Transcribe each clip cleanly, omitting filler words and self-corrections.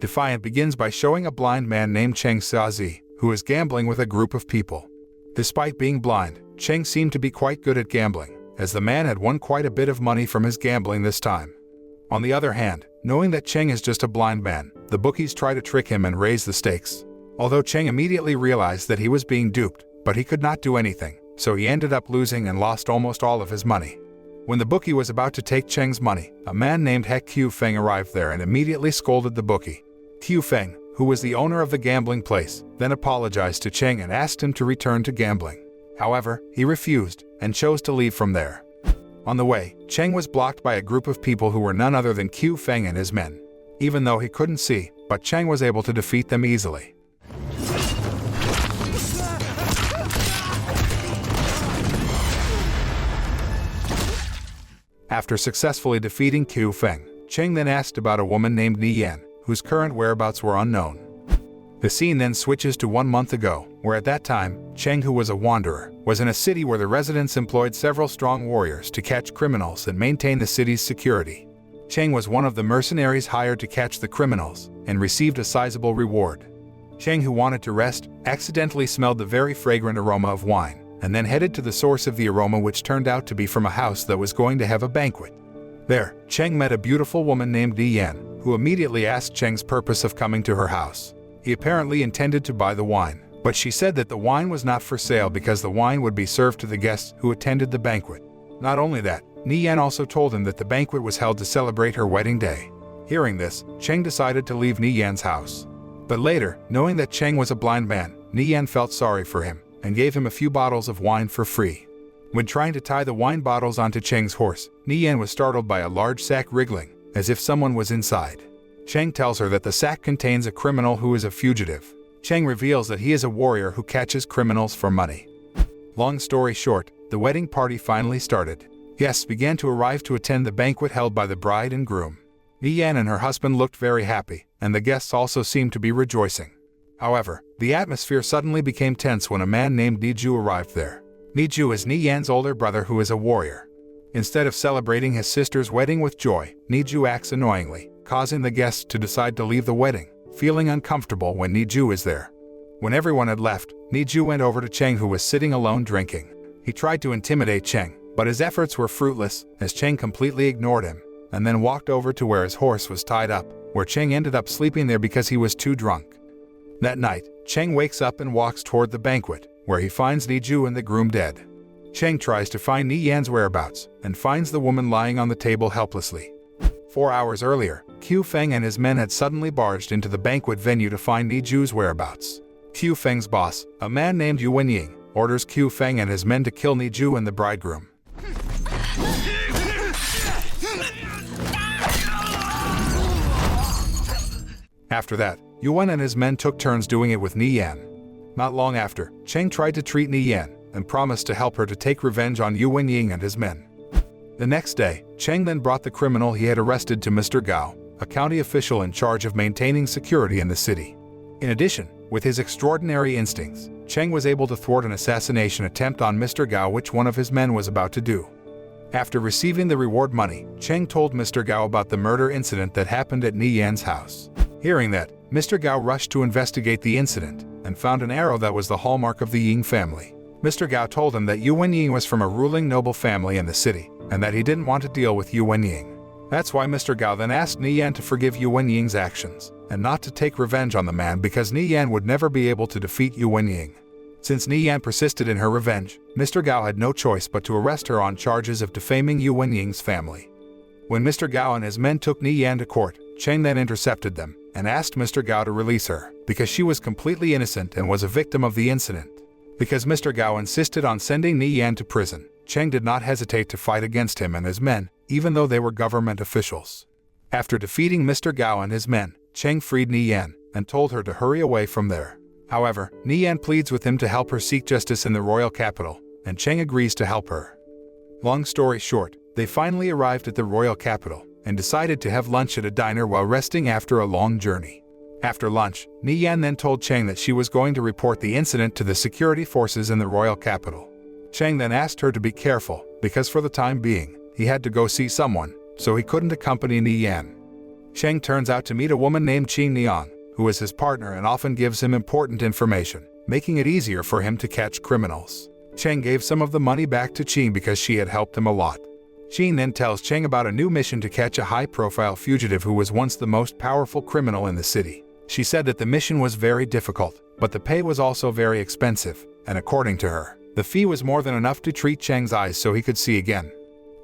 Defiant begins by showing a blind man named Cheng Xiaozi, who is gambling with a group of people. Despite being blind, Cheng seemed to be quite good at gambling, as the man had won quite a bit of money from his gambling this time. On the other hand, knowing that Cheng is just a blind man, the bookies try to trick him and raise the stakes. Although Cheng immediately realized that he was being duped, but he could not do anything, so he ended up losing and lost almost all of his money. When the bookie was about to take Cheng's money, a man named He Qiu Feng arrived there and immediately scolded the bookie. Qiu Feng, who was the owner of the gambling place, then apologized to Cheng and asked him to return to gambling. However, he refused and chose to leave from there. On the way, Cheng was blocked by a group of people who were none other than Qiu Feng and his men. Even though he couldn't see, but Cheng was able to defeat them easily. After successfully defeating Qiu Feng, Cheng then asked about a woman named Nien, whose current whereabouts were unknown. The scene then switches to 1 month ago, where at that time, Cheng, who was a wanderer, was in a city where the residents employed several strong warriors to catch criminals and maintain the city's security. Cheng was one of the mercenaries hired to catch the criminals, and received a sizable reward. Cheng, who wanted to rest, accidentally smelled the very fragrant aroma of wine, and then headed to the source of the aroma, which turned out to be from a house that was going to have a banquet. There, Cheng met a beautiful woman named Nien, who immediately asked Cheng's purpose of coming to her house. He apparently intended to buy the wine, but she said that the wine was not for sale because the wine would be served to the guests who attended the banquet. Not only that, Nien also told him that the banquet was held to celebrate her wedding day. Hearing this, Cheng decided to leave Nien's house. But later, knowing that Cheng was a blind man, Nien felt sorry for him and gave him a few bottles of wine for free. When trying to tie the wine bottles onto Cheng's horse, Nien was startled by a large sack wriggling, as if someone was inside. Cheng tells her that the sack contains a criminal who is a fugitive. Cheng reveals that he is a warrior who catches criminals for money. Long story short, the wedding party finally started. Guests began to arrive to attend the banquet held by the bride and groom. Nien and her husband looked very happy, and the guests also seemed to be rejoicing. However, the atmosphere suddenly became tense when a man named Niju arrived there. Niju is Nien's older brother who is a warrior. Instead of celebrating his sister's wedding with joy, Niju acts annoyingly, causing the guests to decide to leave the wedding, feeling uncomfortable when Niju is there. When everyone had left, Niju went over to Cheng, who was sitting alone drinking. He tried to intimidate Cheng, but his efforts were fruitless, as Cheng completely ignored him, and then walked over to where his horse was tied up, where Cheng ended up sleeping there because he was too drunk. That night, Cheng wakes up and walks toward the banquet, where he finds Niju and the groom dead. Cheng tries to find Nien's whereabouts, and finds the woman lying on the table helplessly. 4 hours earlier, Qiu Feng and his men had suddenly barged into the banquet venue to find Niju's whereabouts. Qiu Feng's boss, a man named Yuanying, orders Qiu Feng and his men to kill Niju and the bridegroom. After that, Yuan and his men took turns doing it with Nien. Not long after, Cheng tried to treat Nien and promised to help her to take revenge on Yuanying and his men. The next day, Cheng then brought the criminal he had arrested to Mr. Gao, a county official in charge of maintaining security in the city. In addition, with his extraordinary instincts, Cheng was able to thwart an assassination attempt on Mr. Gao which one of his men was about to do. After receiving the reward money, Cheng told Mr. Gao about the murder incident that happened at Nien's house. Hearing that, Mr. Gao rushed to investigate the incident and found an arrow that was the hallmark of the Ying family. Mr. Gao told him that Yuanying was from a ruling noble family in the city, and that he didn't want to deal with Yuanying. That's why Mr. Gao then asked Nien to forgive Yuanying's actions, and not to take revenge on the man because Nien would never be able to defeat Yuanying. Since Nien persisted in her revenge, Mr. Gao had no choice but to arrest her on charges of defaming Yuanying's family. When Mr. Gao and his men took Nien to court, Cheng then intercepted them and asked Mr. Gao to release her, because she was completely innocent and was a victim of the incident. Because Mr. Gao insisted on sending Nien to prison, Cheng did not hesitate to fight against him and his men, even though they were government officials. After defeating Mr. Gao and his men, Cheng freed Nien and told her to hurry away from there. However, Nien pleads with him to help her seek justice in the royal capital, and Cheng agrees to help her. Long story short, they finally arrived at the royal capital and decided to have lunch at a diner while resting after a long journey. After lunch, Nien then told Cheng that she was going to report the incident to the security forces in the royal capital. Cheng then asked her to be careful, because for the time being, he had to go see someone, so he couldn't accompany Nien. Cheng turns out to meet a woman named Nien, who is his partner and often gives him important information, making it easier for him to catch criminals. Cheng gave some of the money back to Cheng because she had helped him a lot. Nien then tells Cheng about a new mission to catch a high-profile fugitive who was once the most powerful criminal in the city. She said that the mission was very difficult, but the pay was also very expensive, and according to her, the fee was more than enough to treat Cheng's eyes so he could see again.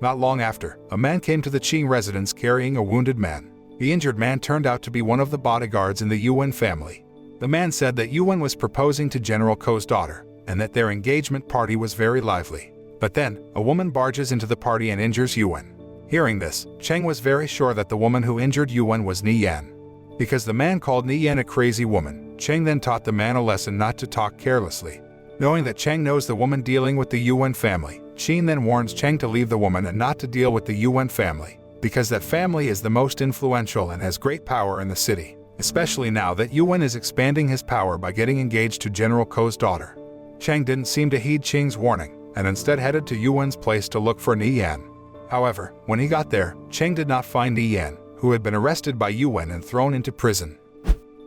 Not long after, a man came to the Cheng residence carrying a wounded man. The injured man turned out to be one of the bodyguards in the Yuan family. The man said that Yuan was proposing to General Ko's daughter, and that their engagement party was very lively. But then, a woman barges into the party and injures Yuan. Hearing this, Cheng was very sure that the woman who injured Yuan was Nien. Because the man called Nien a crazy woman, Cheng then taught the man a lesson not to talk carelessly. Knowing that Cheng knows the woman dealing with the Yuan family, Nien then warns Cheng to leave the woman and not to deal with the Yuan family, because that family is the most influential and has great power in the city, especially now that Yuan is expanding his power by getting engaged to General Ko's daughter. Cheng didn't seem to heed Cheng's warning, and instead headed to Yuan's place to look for Nien. However, when he got there, Cheng did not find Nien, who had been arrested by Yuan and thrown into prison.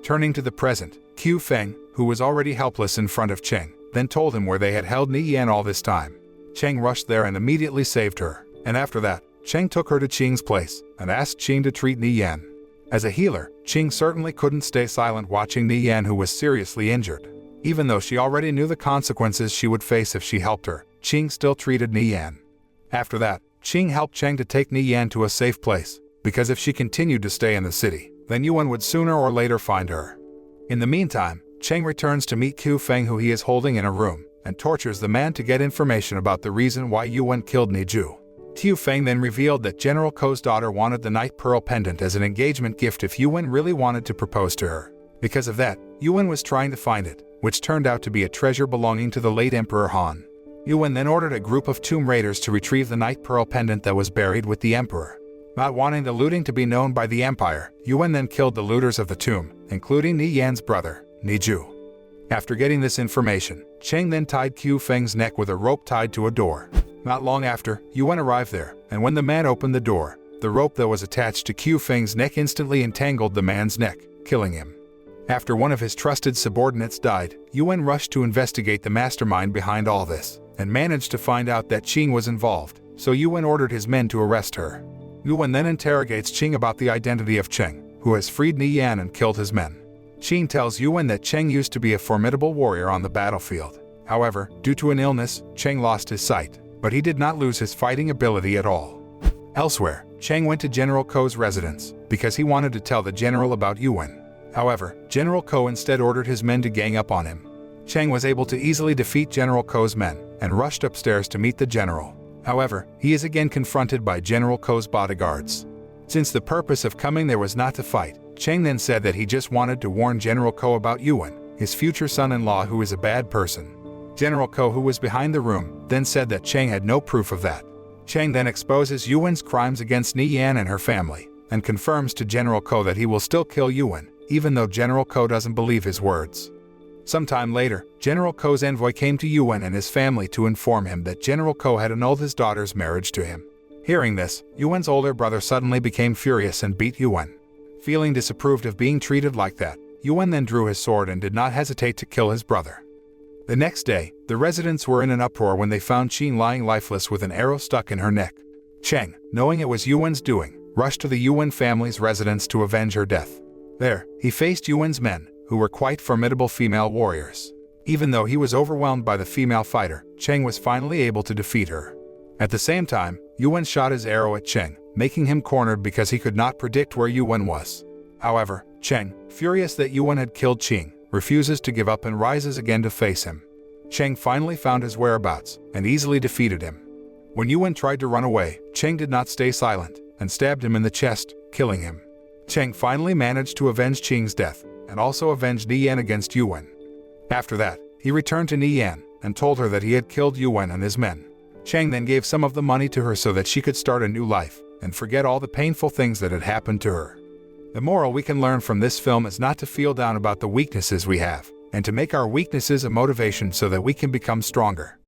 Turning to the present, Qiu Feng, who was already helpless in front of Cheng, then told him where they had held Nien all this time. Cheng rushed there and immediately saved her, and after that, Cheng took her to Cheng's place and asked Cheng to treat Nien. As a healer, Cheng certainly couldn't stay silent watching Nien, who was seriously injured. Even though she already knew the consequences she would face if she helped her, Cheng still treated Nien. After that, Cheng helped Cheng to take Nien to a safe place, because if she continued to stay in the city, then Yuan would sooner or later find her. In the meantime, Cheng returns to meet Qiu Feng, who he is holding in a room, and tortures the man to get information about the reason why Yuan killed Niju. Qiu Feng then revealed that General Ko's daughter wanted the Night Pearl pendant as an engagement gift if Yuan really wanted to propose to her. Because of that, Yuan was trying to find it, which turned out to be a treasure belonging to the late Emperor Han. Yuan then ordered a group of tomb raiders to retrieve the Night Pearl pendant that was buried with the Emperor. Not wanting the looting to be known by the Empire, Yuan then killed the looters of the tomb, including Nien's brother, Niju. After getting this information, Cheng then tied Qiu Feng's neck with a rope tied to a door. Not long after, Yuan arrived there, and when the man opened the door, the rope that was attached to Qiu Feng's neck instantly entangled the man's neck, killing him. After one of his trusted subordinates died, Yuan rushed to investigate the mastermind behind all this, and managed to find out that Cheng was involved, so Yuan ordered his men to arrest her. Yuan then interrogates Cheng about the identity of Cheng, who has freed Nien and killed his men. Cheng tells Yuan that Cheng used to be a formidable warrior on the battlefield. However, due to an illness, Cheng lost his sight, but he did not lose his fighting ability at all. Elsewhere, Cheng went to General Ko's residence, because he wanted to tell the general about Yuan. However, General Ko instead ordered his men to gang up on him. Cheng was able to easily defeat General Ko's men, and rushed upstairs to meet the general. However, he is again confronted by General Ko's bodyguards. Since the purpose of coming there was not to fight, Cheng then said that he just wanted to warn General Ko about Yuan, his future son-in-law, who is a bad person. General Ko, who was behind the room, then said that Cheng had no proof of that. Cheng then exposes Yuan's crimes against Nien and her family, and confirms to General Ko that he will still kill Yuan, even though General Ko doesn't believe his words. Sometime later, General Ko's envoy came to Yuan and his family to inform him that General Ko had annulled his daughter's marriage to him. Hearing this, Yuan's older brother suddenly became furious and beat Yuan. Feeling disapproved of being treated like that, Yuan then drew his sword and did not hesitate to kill his brother. The next day, the residents were in an uproar when they found Cheng lying lifeless with an arrow stuck in her neck. Cheng, knowing it was Yuan's doing, rushed to the Yuan family's residence to avenge her death. There, he faced Yuan's men, who were quite formidable female warriors. Even though he was overwhelmed by the female fighter, Cheng was finally able to defeat her. At the same time, Yuan shot his arrow at Cheng, making him cornered because he could not predict where Yuan was. However, Cheng, furious that Yuan had killed Cheng, refuses to give up and rises again to face him. Cheng finally found his whereabouts and easily defeated him. When Yuan tried to run away, Cheng did not stay silent and stabbed him in the chest, killing him. Cheng finally managed to avenge Cheng's death and also avenged Nien against Yuan. After that, he returned to Nien and told her that he had killed Yuan and his men. Cheng then gave some of the money to her so that she could start a new life and forget all the painful things that had happened to her. The moral we can learn from this film is not to feel down about the weaknesses we have, and to make our weaknesses a motivation so that we can become stronger.